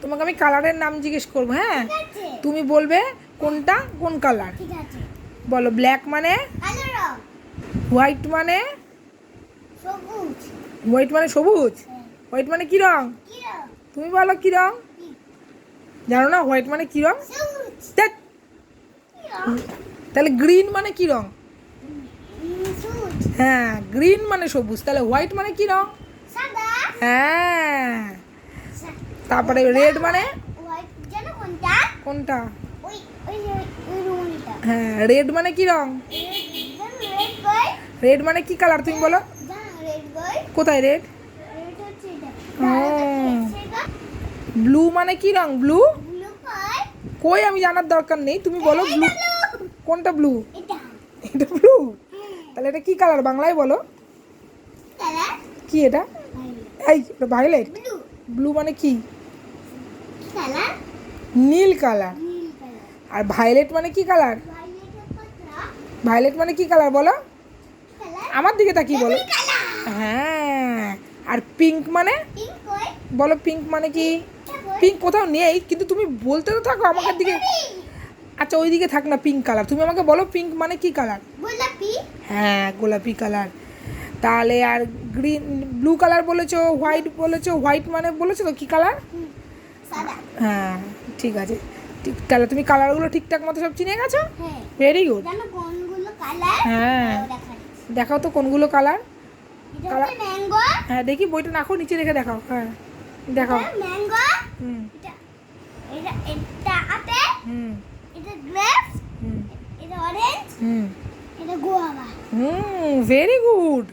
তোমাকে আমি কালারের নাম জিজ্ঞেস করবো, হ্যাঁ? তুমি বলবে কোনটা কোন কালার। বলো, ব্ল্যাক মানে? হোয়াইট মানে? হোয়াইট মানে সবুজ? হোয়াইট মানে কি রং? তুমি বলো কি রং? জানো না হোয়াইট মানে কি রং? ধ্যাৎ। তাহলে গ্রিন মানে কি রং? হ্যাঁ, গ্রিন মানে সবুজ। তাহলে হোয়াইট মানে কি রং? হ্যাঁ। তারপরে রেড মানে? কোনটা? হ্যাঁ, রেড মানে কি রং? রেড মানে কি কালার তুমি বলো? কোথায় রেড? ব্লু মানে কি রং? ব্লু কই, আমি জানার দরকার নেই, তুমি বলো ব্লু কোনটা। ব্লু? এটা ব্লু? তাহলে এটা কি কালার বাংলায় বলো? কি এটা? এই এটা ভায়োলেট। ব্লু মানে কি? নীল কালার। আর ভায়োলেট মানে কি কালার? ভায়োলেট মানে কি কালার বলো? আমার দিকে তাকিয়ে বলো। হ্যাঁ। আর পিঙ্ক মানে? বলো পিঙ্ক মানে কি? পিঙ্ক কোথাও নেই, কিন্তু তুমি বলতে তো থাকো আমাকে দিকে। আচ্ছা, ওই দিকে থাক না, পিঙ্ক কালার। তুমি আমাকে বলো পিঙ্ক মানে কি কালার? হ্যাঁ, গোলাপি কালার। তাহলে আর গ্রিন, ব্লু কালার বলেছো, হোয়াইট বলেছো। হোয়াইট মানে বলেছো তো কি কালার? হ্যাঁ, ঠিক আছে। ঠিক, তাহলে তুমি কালারগুলো ঠিকঠাক মতো সব চিনে গেছো। Very good. হ্যাঁ, দেখাও তো কোনগুলো কালার। কালার, হ্যাঁ দেখি, বইটা রাখো নিচে রেখে দেখাও। হ্যাঁ দেখাও। হুম হুম হুম হুম, ভেরি গুড।